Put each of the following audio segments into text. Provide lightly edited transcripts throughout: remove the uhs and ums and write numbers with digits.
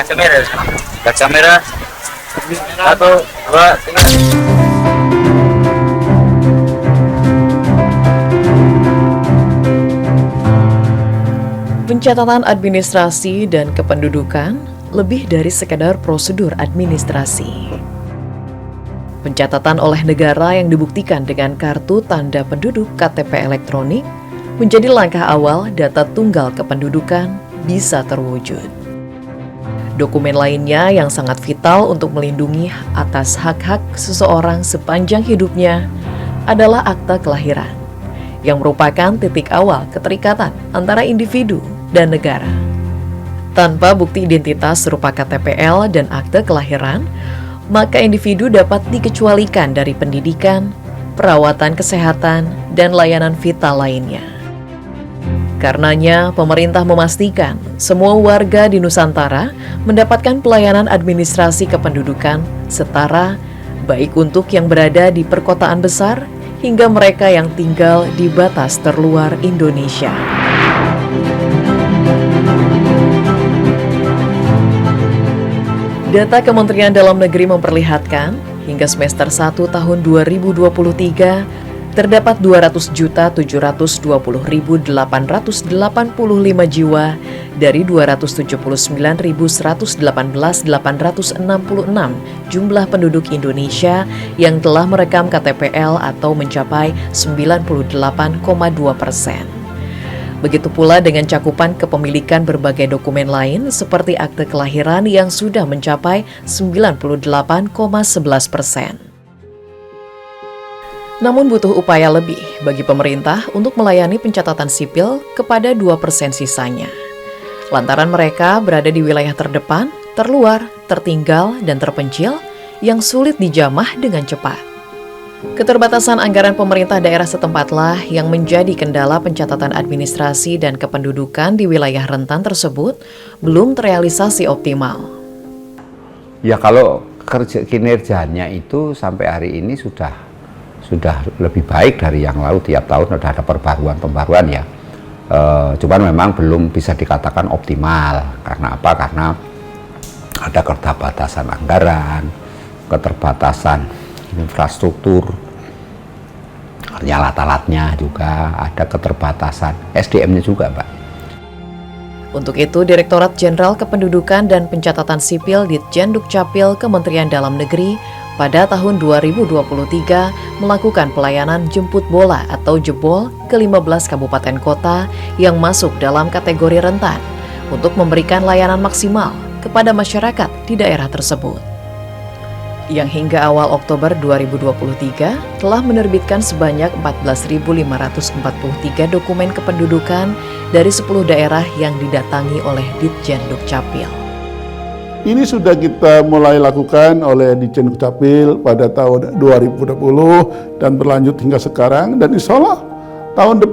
kamera. Lihat kamera. 1, 2, 3. Pencatatan administrasi dan kependudukan lebih dari sekadar prosedur administrasi. Pencatatan oleh negara yang dibuktikan dengan kartu tanda penduduk KTP elektronik menjadi langkah awal data tunggal kependudukan bisa terwujud. Dokumen lainnya yang sangat vital untuk melindungi atas hak-hak seseorang sepanjang hidupnya adalah akta kelahiran, yang merupakan titik awal keterikatan antara individu dan negara. Tanpa bukti identitas serupa KTPL dan akte kelahiran, maka individu dapat dikecualikan dari pendidikan, perawatan kesehatan, dan layanan vital lainnya. Karenanya, pemerintah memastikan semua warga di Nusantara mendapatkan pelayanan administrasi kependudukan setara, baik untuk yang berada di perkotaan besar hingga mereka yang tinggal di batas terluar Indonesia. Data Kementerian Dalam Negeri memperlihatkan, hingga semester 1 tahun 2023, terdapat 200.720.885 jiwa dari 279.118.866 jumlah penduduk Indonesia yang telah merekam KTPL atau mencapai 98,2%. Begitu pula dengan cakupan kepemilikan berbagai dokumen lain seperti akte kelahiran yang sudah mencapai 98,11%. Namun butuh upaya lebih bagi pemerintah untuk melayani pencatatan sipil kepada 2% sisanya. Lantaran mereka berada di wilayah terdepan, terluar, tertinggal, dan terpencil yang sulit dijamah dengan cepat. Keterbatasan anggaran pemerintah daerah setempatlah yang menjadi kendala pencatatan administrasi dan kependudukan di wilayah rentan tersebut belum terrealisasi optimal. Ya kalau kinerjanya itu sampai hari ini sudah lebih baik dari yang lalu. Tiap tahun sudah ada pembaruan ya. Cuman memang belum bisa dikatakan optimal. Karena apa? Karena ada keterbatasan anggaran, keterbatasan infrastruktur, alat-alatnya juga, ada keterbatasan SDM-nya juga, Pak. Untuk itu, Direktorat Jenderal Kependudukan dan Pencatatan Sipil Ditjen Dukcapil Kementerian Dalam Negeri pada tahun 2023 melakukan pelayanan jemput bola atau jebol ke 15 kabupaten kota yang masuk dalam kategori rentan untuk memberikan layanan maksimal kepada masyarakat di daerah tersebut. Yang hingga awal Oktober 2023 telah menerbitkan sebanyak 14.543 dokumen kependudukan dari 10 daerah yang didatangi oleh Ditjen Dukcapil. Ini sudah kita mulai lakukan oleh Ditjen Dukcapil pada tahun 2020 dan berlanjut hingga sekarang, dan insya Allah tahun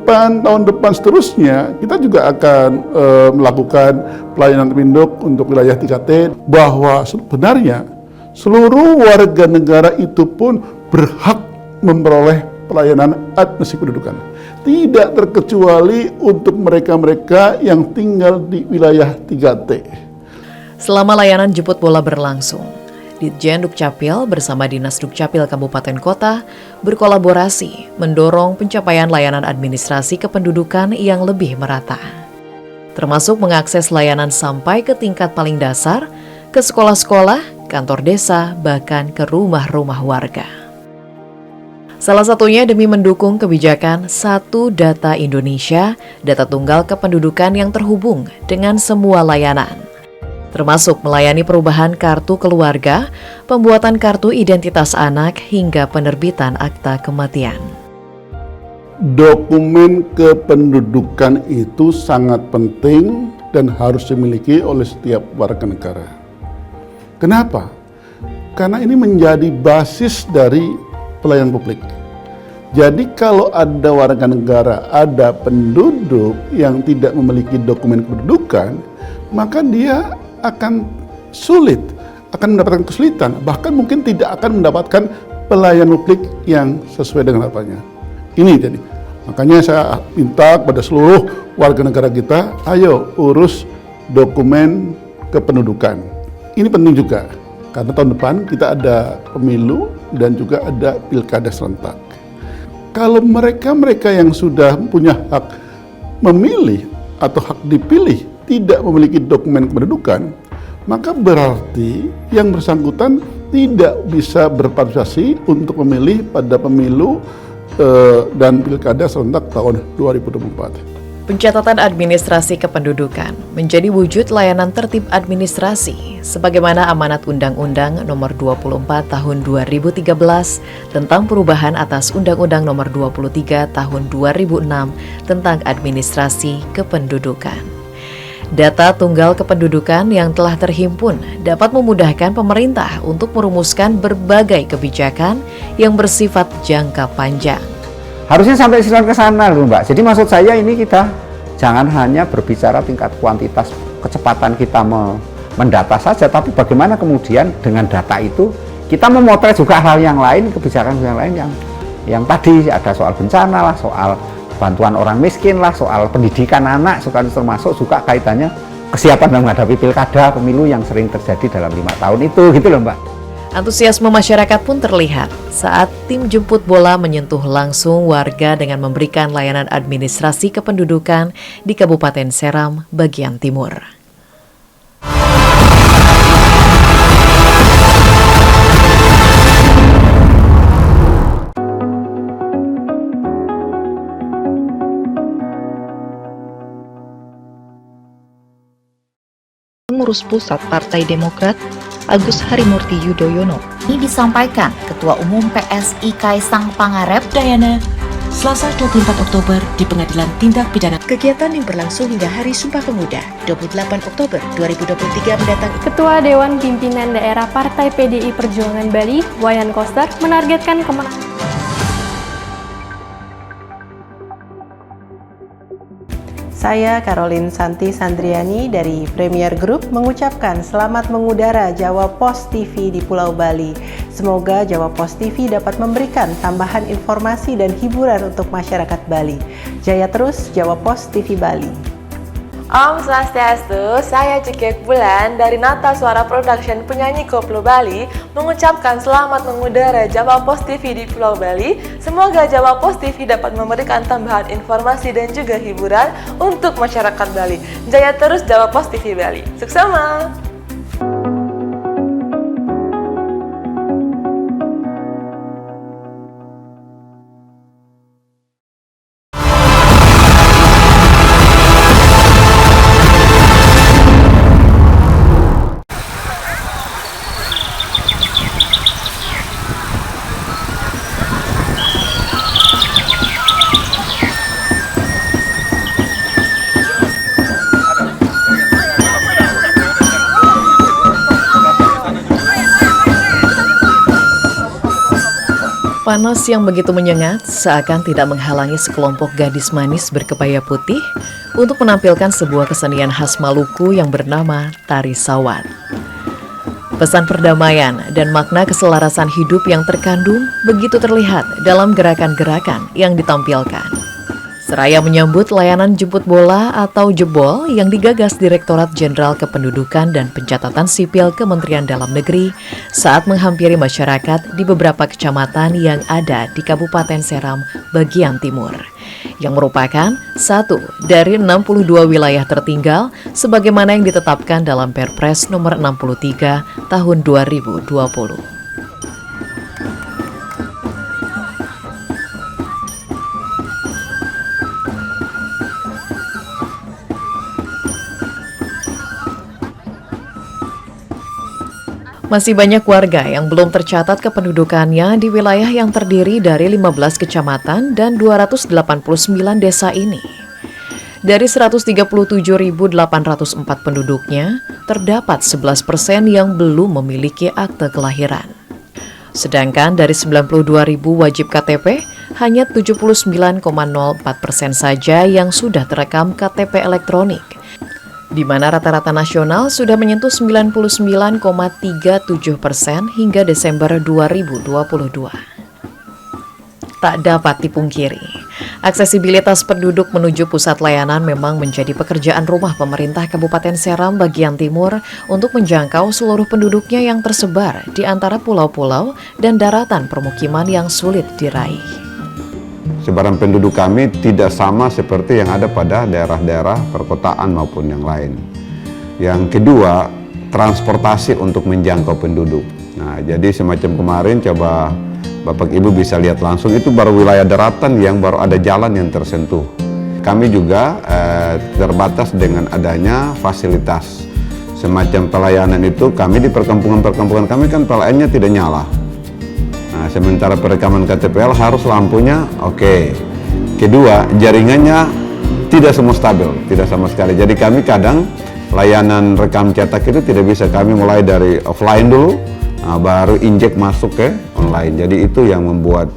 depan seterusnya kita juga akan melakukan pelayanan penduduk untuk wilayah 3T, bahwa sebenarnya seluruh warga negara itu pun berhak memperoleh pelayanan administrasi kependudukan. Tidak terkecuali untuk mereka-mereka yang tinggal di wilayah 3T. Selama layanan jemput bola berlangsung, Ditjen Dukcapil bersama Dinas Dukcapil Kabupaten Kota berkolaborasi mendorong pencapaian layanan administrasi kependudukan yang lebih merata. Termasuk mengakses layanan sampai ke tingkat paling dasar, ke sekolah-sekolah, kantor desa, bahkan ke rumah-rumah warga. Salah satunya demi mendukung kebijakan Satu Data Indonesia, data tunggal kependudukan yang terhubung dengan semua layanan, termasuk melayani perubahan kartu keluarga, pembuatan kartu identitas anak, hingga penerbitan akta kematian. Dokumen kependudukan itu sangat penting dan harus dimiliki oleh setiap warga negara. Kenapa? Karena ini menjadi basis dari pelayanan publik. Jadi kalau ada warga negara, ada penduduk yang tidak memiliki dokumen kependudukan, maka dia akan sulit, akan mendapatkan kesulitan, bahkan mungkin tidak akan mendapatkan pelayanan publik yang sesuai dengan harapannya. Ini jadi, makanya saya minta kepada seluruh warga negara kita, ayo urus dokumen kependudukan. ini penting juga, karena tahun depan kita ada pemilu dan juga ada pilkada serentak. Kalau mereka yang sudah punya hak memilih atau hak dipilih tidak memiliki dokumen kependudukan, maka berarti yang bersangkutan tidak bisa berpartisipasi untuk memilih pada pemilu dan pilkada serentak tahun 2024. Pencatatan administrasi kependudukan menjadi wujud layanan tertib administrasi sebagaimana amanat Undang-Undang Nomor 24 Tahun 2013 tentang perubahan atas Undang-Undang Nomor 23 Tahun 2006 tentang administrasi kependudukan. Data tunggal kependudukan yang telah terhimpun dapat memudahkan pemerintah untuk merumuskan berbagai kebijakan yang bersifat jangka panjang. Harusnya sampai ke sana loh Mbak. Jadi maksud saya ini kita jangan hanya berbicara tingkat kuantitas kecepatan kita mendata saja, tapi bagaimana kemudian dengan data itu kita memotret juga hal yang lain, kebijakan yang lain yang tadi ada soal bencana lah, soal bantuan orang miskin lah, soal pendidikan anak, termasuk juga kaitannya kesiapan menghadapi pilkada, pemilu yang sering terjadi dalam 5 tahun itu, gitu loh Mbak. Antusiasme masyarakat pun terlihat saat tim jemput bola menyentuh langsung warga dengan memberikan layanan administrasi kependudukan di Kabupaten Seram, bagian timur. Pengurus Pusat Partai Demokrat, Agus Harimurti Yudhoyono. Ini disampaikan Ketua Umum PSI Kaisang Pangarep Dayana, Selasa 24 Oktober di Pengadilan Tindak Pidana. Kegiatan yang berlangsung hingga Hari Sumpah Pemuda 28 Oktober 2023 mendatang. Ketua Dewan Pimpinan Daerah Partai PDI Perjuangan Bali, Wayan Koster, menargetkan kemenangan. Saya Caroline Santi Sandriani dari Premier Group mengucapkan selamat mengudara Jawa Pos TV di Pulau Bali. Semoga Jawa Pos TV dapat memberikan tambahan informasi dan hiburan untuk masyarakat Bali. Jaya terus Jawa Pos TV Bali. Om Swastiastu, saya Cikek Bulan dari Nata Suara Production penyanyi koplo Bali mengucapkan selamat mengudara Jawa Pos TV di Pulau Bali. Semoga Jawa Pos TV dapat memberikan tambahan informasi dan juga hiburan untuk masyarakat Bali. Jaya terus Jawa Pos TV Bali. Suksema! Panas yang begitu menyengat seakan tidak menghalangi sekelompok gadis manis berkebaya putih untuk menampilkan sebuah kesenian khas Maluku yang bernama Tari Sawat. Pesan perdamaian dan makna keselarasan hidup yang terkandung begitu terlihat dalam gerakan-gerakan yang ditampilkan. Seraya menyambut layanan jemput bola atau jebol yang digagas Direktorat Jenderal Kependudukan dan Pencatatan Sipil Kementerian Dalam Negeri saat menghampiri masyarakat di beberapa kecamatan yang ada di Kabupaten Seram bagian timur, yang merupakan satu dari 62 wilayah tertinggal sebagaimana yang ditetapkan dalam Perpres nomor 63 tahun 2020. Masih banyak warga yang belum tercatat kependudukannya di wilayah yang terdiri dari 15 kecamatan dan 289 desa ini. Dari 137.804 penduduknya, terdapat 11% yang belum memiliki akte kelahiran. Sedangkan dari 92.000 wajib KTP, hanya 79,04% saja yang sudah terekam KTP elektronik, di mana rata-rata nasional sudah menyentuh 99,37% hingga Desember 2022. tak dapat dipungkiri. Aksesibilitas penduduk menuju pusat layanan memang menjadi pekerjaan rumah pemerintah Kabupaten Seram bagian timur untuk menjangkau seluruh penduduknya yang tersebar di antara pulau-pulau dan daratan permukiman yang sulit diraih. Sebaran penduduk kami tidak sama seperti yang ada pada daerah-daerah perkotaan maupun yang lain. Yang kedua, transportasi untuk menjangkau penduduk. Nah, jadi semacam kemarin coba Bapak Ibu bisa lihat langsung, itu baru wilayah daratan yang baru ada jalan yang tersentuh. Kami juga terbatas dengan adanya fasilitas. Semacam pelayanan itu kami di perkampungan-perkampungan kami kan pelayanannya tidak nyala. Nah, sementara perekaman KTPL harus lampunya oke. Kedua, jaringannya tidak semua stabil, tidak sama sekali. Jadi kami kadang layanan rekam cetak itu tidak bisa, kami mulai dari offline dulu, baru injek masuk ke online. Jadi itu yang membuat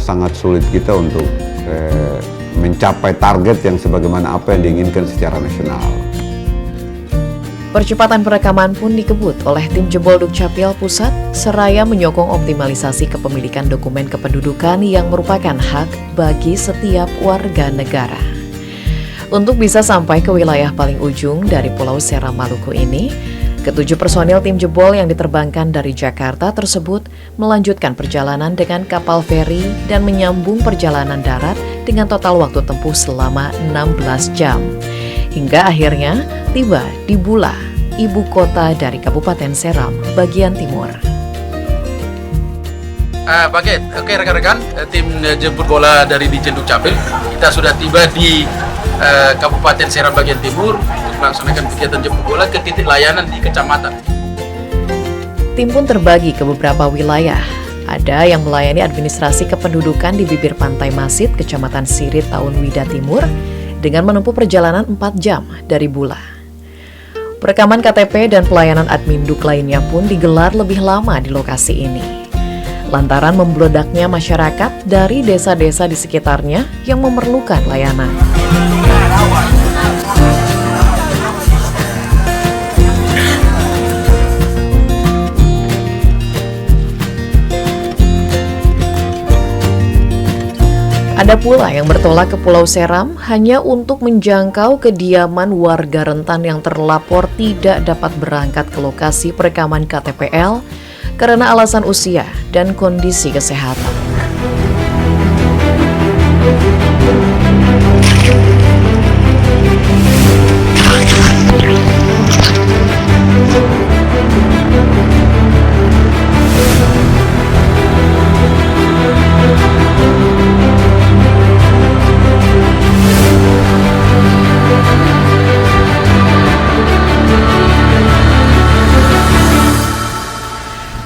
sangat sulit kita untuk mencapai target yang sebagaimana apa yang diinginkan secara nasional. Percepatan perekaman pun dikebut oleh tim jebol Dukcapil Pusat seraya menyokong optimalisasi kepemilikan dokumen kependudukan yang merupakan hak bagi setiap warga negara. Untuk bisa sampai ke wilayah paling ujung dari Pulau Seram Maluku ini, ketujuh personil tim jebol yang diterbangkan dari Jakarta tersebut melanjutkan perjalanan dengan kapal feri dan menyambung perjalanan darat dengan total waktu tempuh selama 16 jam. Hingga akhirnya tiba di Bula, ibu kota dari Kabupaten Seram bagian timur. Oke rekan-rekan, tim jemput bola dari Ditjen Dukcapil, kita sudah tiba di Kabupaten Seram bagian timur untuk melaksanakan kegiatan jemput bola ke titik layanan di kecamatan. Tim pun terbagi ke beberapa wilayah. Ada yang melayani administrasi kependudukan di bibir pantai Masit, Kecamatan Sirit, Taun Wida Timur, dengan menempuh perjalanan 4 jam dari Bula. Perekaman KTP dan pelayanan adminduk lainnya pun digelar lebih lama di lokasi ini, lantaran membludaknya masyarakat dari desa-desa di sekitarnya yang memerlukan layanan. Ada pula yang bertolak ke Pulau Seram hanya untuk menjangkau kediaman warga rentan yang terlapor tidak dapat berangkat ke lokasi perekaman KTPL karena alasan usia dan kondisi kesehatan.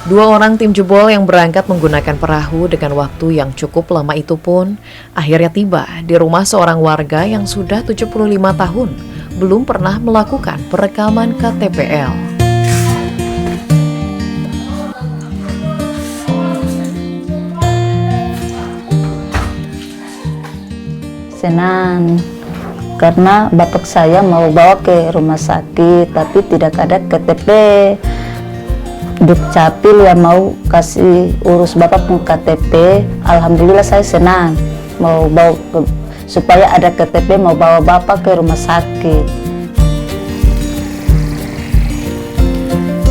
Dua orang tim jebol yang berangkat menggunakan perahu dengan waktu yang cukup lama itu pun akhirnya tiba di rumah seorang warga yang sudah 75 tahun belum pernah melakukan perekaman KTPL. Senang karena bapak saya mau bawa ke rumah sakit tapi tidak ada KTP. Dukcapil yang mau kasih urus bapak pun KTP. Alhamdulillah saya senang mau bawa supaya ada KTP, mau bawa bapak ke rumah sakit.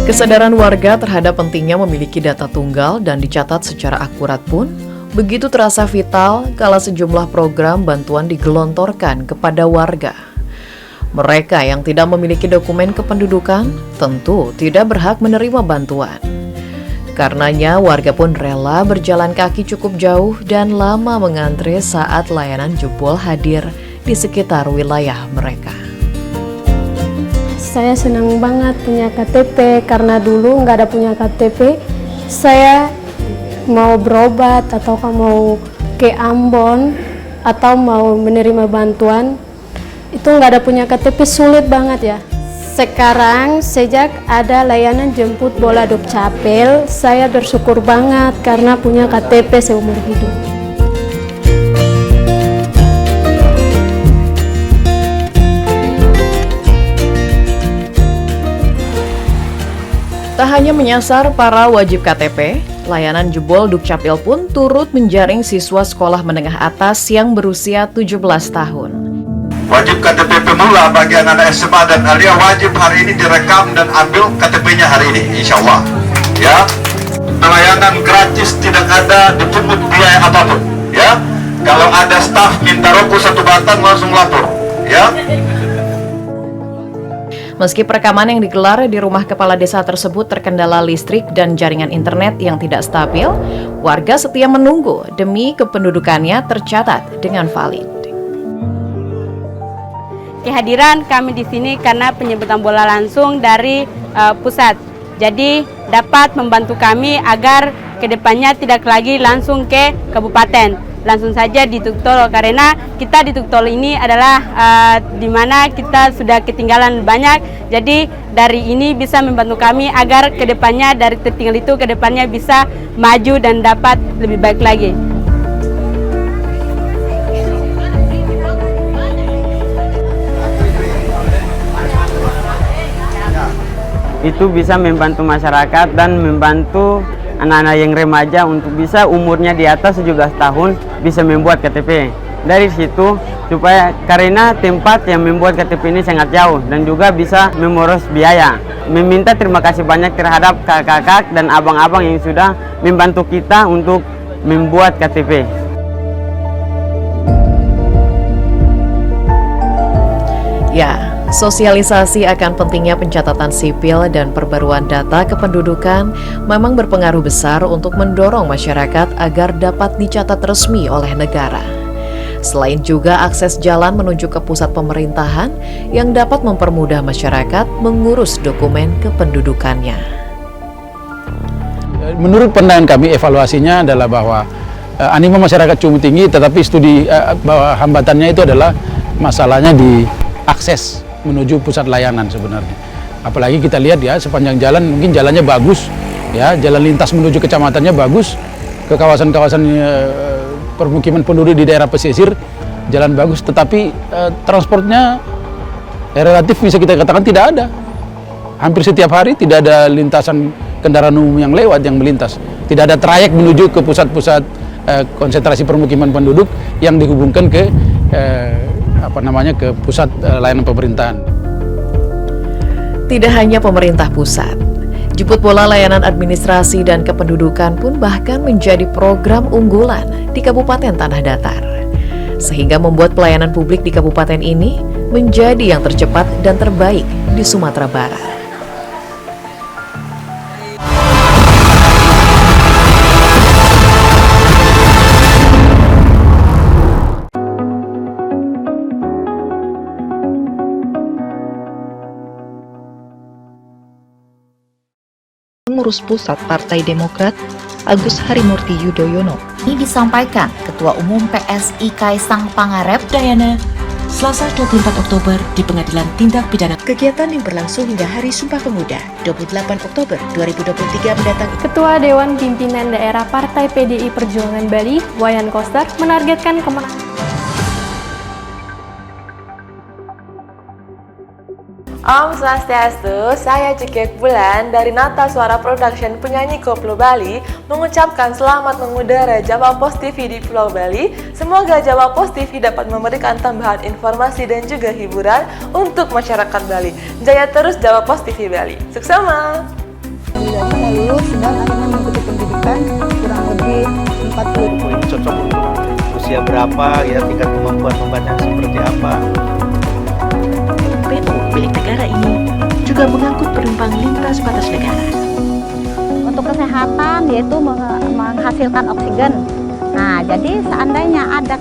Kesadaran warga terhadap pentingnya memiliki data tunggal dan dicatat secara akurat pun begitu terasa vital kala sejumlah program bantuan digelontorkan kepada warga. Mereka yang tidak memiliki dokumen kependudukan tentu tidak berhak menerima bantuan. Karenanya warga pun rela berjalan kaki cukup jauh dan lama mengantre saat layanan jebol hadir di sekitar wilayah mereka. Saya senang banget punya KTP karena dulu nggak ada punya KTP. Saya mau berobat atau mau ke Ambon atau mau menerima bantuan, itu nggak ada punya KTP, sulit banget ya. Sekarang sejak ada layanan jemput bola Dukcapil, saya bersyukur banget karena punya KTP seumur hidup. Tak hanya menyasar para wajib KTP, layanan jebol Dukcapil pun turut menjaring siswa sekolah menengah atas yang berusia 17 tahun. Wajib KTP pemula bagi anak-anak SMA dan alia wajib hari ini direkam dan ambil KTP-nya hari ini, insya Allah. Ya, pelayanan gratis, tidak ada dipungut biaya apapun. Ya, kalau ada staf minta rokok 1 batang langsung lapor. Ya. Meski perekaman yang digelar di rumah kepala desa tersebut terkendala listrik dan jaringan internet yang tidak stabil, warga setia menunggu demi kependudukannya tercatat dengan valid. Kehadiran kami di sini karena penyebutan bola langsung dari pusat. Jadi dapat membantu kami agar kedepannya tidak lagi langsung ke kabupaten. Langsung saja di Tuktol, karena kita di Tuktol ini adalah di mana kita sudah ketinggalan banyak. Jadi dari ini bisa membantu kami agar kedepannya dari tertinggal itu kedepannya bisa maju dan dapat lebih baik lagi. Itu bisa membantu masyarakat dan membantu anak-anak yang remaja untuk bisa umurnya di atas 17 tahun bisa membuat KTP. Dari situ supaya karena tempat yang membuat KTP ini sangat jauh dan juga bisa memoros biaya. Meminta terima kasih banyak terhadap kakak-kakak dan abang-abang yang sudah membantu kita untuk membuat KTP. Ya, sosialisasi akan pentingnya pencatatan sipil dan perbaruan data kependudukan memang berpengaruh besar untuk mendorong masyarakat agar dapat dicatat resmi oleh negara. Selain juga akses jalan menuju ke pusat pemerintahan yang dapat mempermudah masyarakat mengurus dokumen kependudukannya. Menurut pandangan kami, evaluasinya adalah bahwa animo masyarakat cukup tinggi, tetapi studi bahwa hambatannya itu adalah masalahnya di akses menuju pusat layanan sebenarnya. Apalagi kita lihat ya sepanjang jalan mungkin jalannya bagus, ya jalan lintas menuju kecamatannya bagus, ke kawasan-kawasan permukiman penduduk di daerah pesisir jalan bagus, tetapi transportnya relatif bisa kita katakan tidak ada. Hampir setiap hari tidak ada lintasan kendaraan umum yang lewat yang melintas. Tidak ada trayek menuju ke pusat-pusat konsentrasi permukiman penduduk yang dihubungkan ke ke pusat layanan pemerintahan. Tidak hanya pemerintah pusat, jemput bola layanan administrasi dan kependudukan pun bahkan menjadi program unggulan di Kabupaten Tanah Datar, sehingga membuat pelayanan publik di kabupaten ini menjadi yang tercepat dan terbaik di Sumatera Barat. Pengurus Pusat Partai Demokrat, Agus Harimurti Yudhoyono. Ini disampaikan Ketua Umum PSI Kaisang Pangarep, Dayana, Selasa 24 Oktober di Pengadilan Tindak Pidana. Kegiatan yang berlangsung hingga Hari Sumpah Pemuda 28 Oktober 2023 mendatang. Ketua Dewan Pimpinan Daerah Partai PDI Perjuangan Bali, Wayan Koster, menargetkan kemenangan. Om Swastiastu, saya Cikek Bulan dari Nata Suara Production penyanyi Koplo Bali mengucapkan selamat mengudara Jawa Post TV di Pulau Bali. Semoga Jawa Post TV dapat memberikan tambahan informasi dan juga hiburan untuk masyarakat Bali. Jaya terus Jawa Post TV Bali. Suksema! Lulus dan akhirnya mengikuti pendidikan kurang lebih 40. Cocok untuk usia berapa, ya tingkat kemampuan membaca seperti apa. PO milik negara ini juga mengangkut penumpang lintas batas negara. Untuk kesehatan yaitu menghasilkan oksigen. Nah, jadi seandainya ada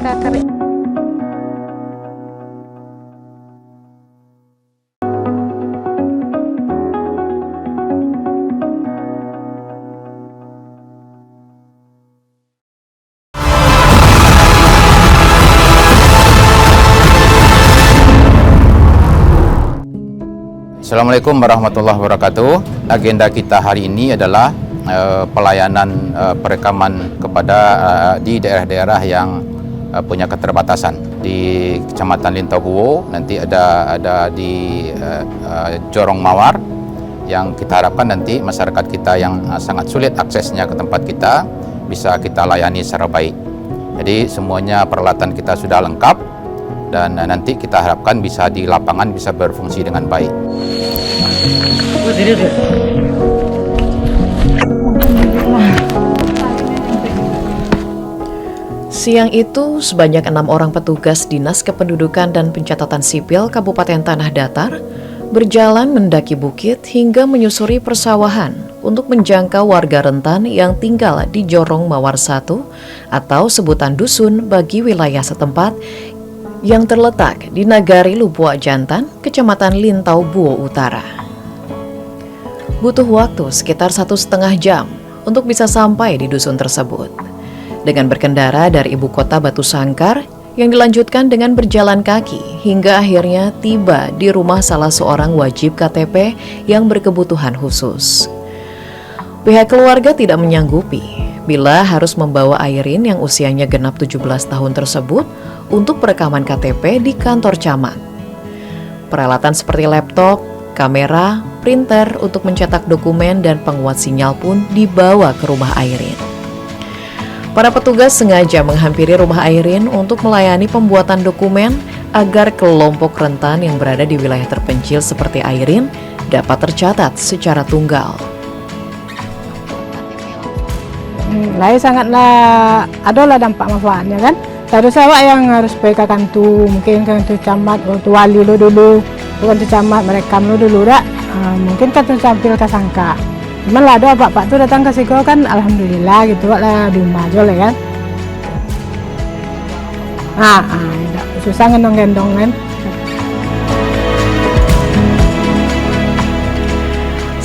Assalamualaikum warahmatullahi wabarakatuh. Agenda kita hari ini adalah pelayanan perekaman kepada di daerah-daerah yang punya keterbatasan. Di Kecamatan Lintabuo nanti ada di Jorong Mawar, yang kita harapkan nanti masyarakat kita yang sangat sulit aksesnya ke tempat kita bisa kita layani secara baik. Jadi semuanya peralatan kita sudah lengkap dan nanti kita harapkan bisa di lapangan bisa berfungsi dengan baik. Siang itu, sebanyak 6 orang petugas Dinas Kependudukan dan Pencatatan Sipil Kabupaten Tanah Datar berjalan mendaki bukit hingga menyusuri persawahan untuk menjangkau warga rentan yang tinggal di Jorong Mawar 1 atau sebutan dusun bagi wilayah setempat yang terletak di Nagari Lubuak Jantan, Kecamatan Lintau Buo Utara. Butuh waktu sekitar 1,5 jam untuk bisa sampai di dusun tersebut. Dengan berkendara dari ibu kota Batu Sangkar yang dilanjutkan dengan berjalan kaki hingga akhirnya tiba di rumah salah seorang wajib KTP yang berkebutuhan khusus. Pihak keluarga tidak menyanggupi bila harus membawa Airin yang usianya genap 17 tahun tersebut untuk perekaman KTP di kantor camat. Peralatan seperti laptop, kamera, printer untuk mencetak dokumen dan penguat sinyal pun dibawa ke rumah Airin. Para petugas sengaja menghampiri rumah Airin untuk melayani pembuatan dokumen agar kelompok rentan yang berada di wilayah terpencil seperti Airin dapat tercatat secara tunggal. Sangatlah adalah dampak manfaatnya kan. Seharusnya awak yang harus PK kantu, mungkin kantu camat, kantu wali lo dulu, kantu camat mereka lo dulu dah. Mungkin kantu campil kasangka. Cuman lah ada pak tuh datang ke Siko kan alhamdulillah gitu lah di rumah aja lah kan. Susah gendong-gendong kan.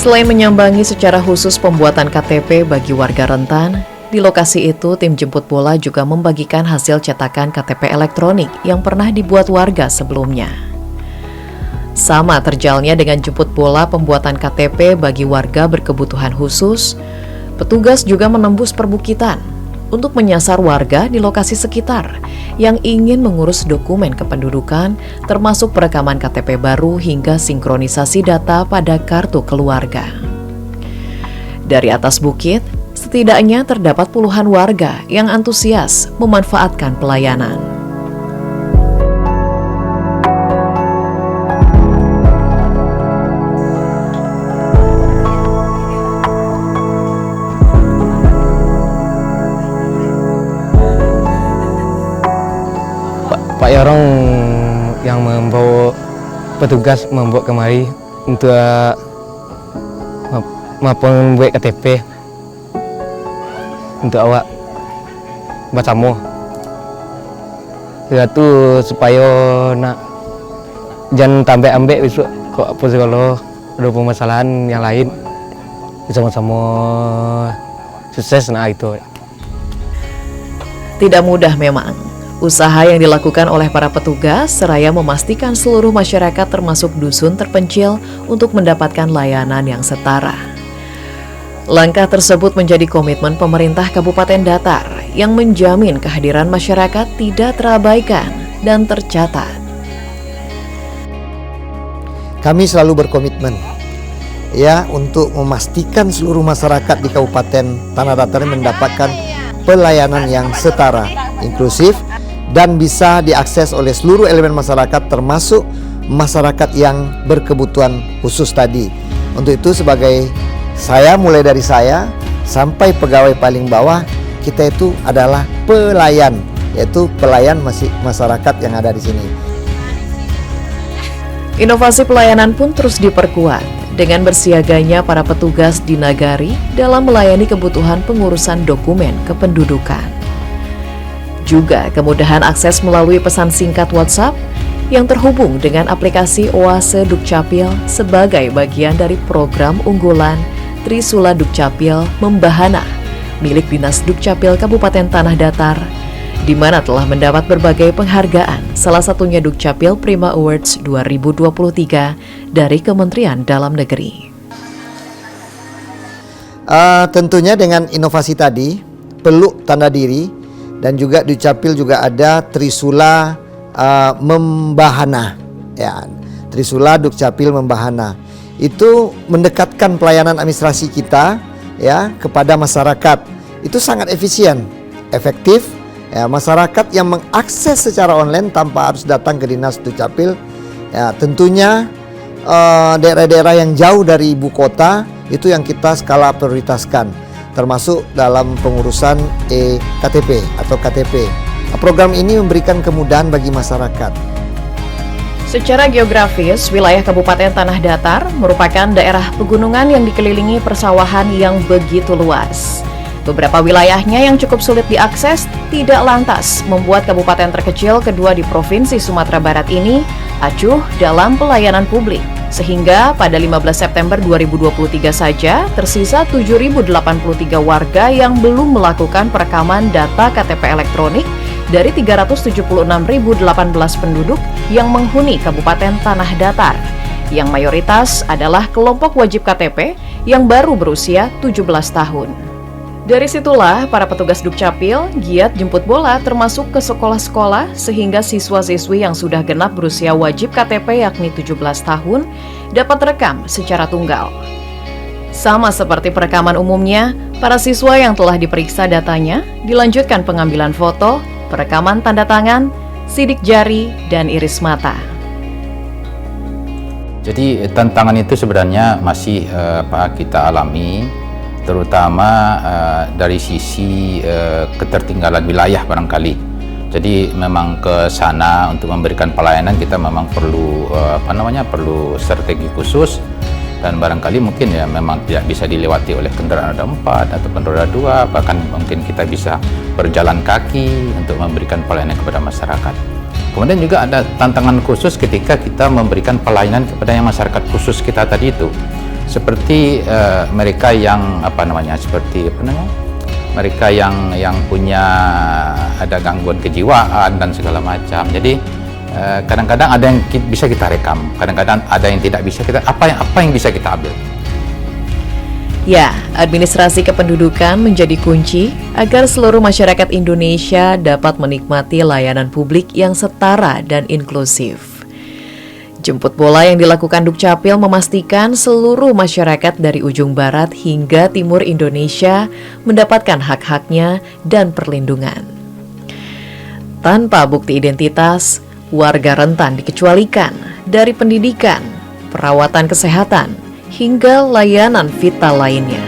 Selain menyambangi secara khusus pembuatan KTP bagi warga rentan, di lokasi itu tim jemput bola juga membagikan hasil cetakan KTP elektronik yang pernah dibuat warga sebelumnya. Sama terjalnya dengan jemput bola pembuatan KTP bagi warga berkebutuhan khusus, petugas juga menembus perbukitan untuk menyasar warga di lokasi sekitar yang ingin mengurus dokumen kependudukan termasuk perekaman KTP baru hingga sinkronisasi data pada kartu keluarga. Dari atas bukit, setidaknya terdapat puluhan warga yang antusias memanfaatkan pelayanan. Pak Yorong yang membawa petugas membawa kemari untuk membuat KTP untuk awak bersama. Itu supaya nak jangan tambah ambek besok kok apa sih kalau ada permasalahan yang lain sama-sama sukses itu. Tidak mudah memang. Usaha yang dilakukan oleh para petugas seraya memastikan seluruh masyarakat termasuk dusun terpencil untuk mendapatkan layanan yang setara. Langkah tersebut menjadi komitmen pemerintah Kabupaten Datar yang menjamin kehadiran masyarakat tidak terabaikan dan tercatat. Kami selalu berkomitmen untuk memastikan seluruh masyarakat di Kabupaten Tanah Datar mendapatkan pelayanan yang setara, inklusif, dan bisa diakses oleh seluruh elemen masyarakat termasuk masyarakat yang berkebutuhan khusus tadi. Untuk itu mulai dari saya sampai pegawai paling bawah, kita itu adalah pelayan, yaitu pelayan masyarakat yang ada di sini. Inovasi pelayanan pun terus diperkuat dengan bersiaganya para petugas di Nagari dalam melayani kebutuhan pengurusan dokumen kependudukan. Juga kemudahan akses melalui pesan singkat WhatsApp yang terhubung dengan aplikasi Oase Dukcapil sebagai bagian dari program unggulan Trisula Dukcapil Membahana milik Dinas Dukcapil Kabupaten Tanah Datar, di mana telah mendapat berbagai penghargaan, salah satunya Dukcapil Prima Awards 2023 dari Kementerian Dalam Negeri. Tentunya dengan inovasi tadi, peluk tanda diri, dan juga di Dukcapil juga ada Trisula Membahana, Trisula Dukcapil Membahana. Itu mendekatkan meningkatkan pelayanan administrasi kita ya kepada masyarakat. Itu sangat efisien, efektif. Ya, masyarakat yang mengakses secara online tanpa harus datang ke Dinas Dukcapil. Ya, tentunya daerah-daerah yang jauh dari ibu kota itu yang kita skala prioritaskan, termasuk dalam pengurusan KTP atau KTP. Program ini memberikan kemudahan bagi masyarakat. Secara geografis, wilayah Kabupaten Tanah Datar merupakan daerah pegunungan yang dikelilingi persawahan yang begitu luas. Beberapa wilayahnya yang cukup sulit diakses tidak lantas membuat kabupaten terkecil kedua di Provinsi Sumatera Barat ini acuh dalam pelayanan publik. Sehingga pada 15 September 2023 saja tersisa 7.083 warga yang belum melakukan perekaman data KTP elektronik dari 376.018 penduduk yang menghuni Kabupaten Tanah Datar, yang mayoritas adalah kelompok wajib KTP yang baru berusia 17 tahun. Dari situlah para petugas Dukcapil giat jemput bola termasuk ke sekolah-sekolah sehingga siswa-siswi yang sudah genap berusia wajib KTP yakni 17 tahun dapat rekam secara tunggal. Sama seperti perekaman umumnya, para siswa yang telah diperiksa datanya dilanjutkan pengambilan foto, perekaman tanda tangan, sidik jari, dan iris mata. Jadi tantangan itu sebenarnya masih kita alami, terutama dari sisi ketertinggalan wilayah barangkali. Jadi memang ke sana untuk memberikan pelayanan kita memang perlu perlu strategi khusus, dan barangkali mungkin ya memang tidak bisa dilewati oleh kendaraan roda 4 ataupun roda 2, bahkan mungkin kita bisa berjalan kaki untuk memberikan pelayanan kepada masyarakat. Kemudian juga ada tantangan khusus ketika kita memberikan pelayanan kepada yang masyarakat khusus kita tadi itu, seperti mereka yang mereka yang punya ada gangguan kejiwaan dan segala macam. Jadi kadang-kadang ada yang bisa kita rekam, kadang-kadang ada yang tidak bisa kita, apa yang bisa kita ambil. Ya, administrasi kependudukan menjadi kunci agar seluruh masyarakat Indonesia dapat menikmati layanan publik yang setara dan inklusif. Jemput bola yang dilakukan Dukcapil memastikan seluruh masyarakat dari ujung barat hingga timur Indonesia mendapatkan hak-haknya dan perlindungan. Tanpa bukti identitas, warga rentan dikecualikan dari pendidikan, perawatan kesehatan, hingga layanan vital lainnya.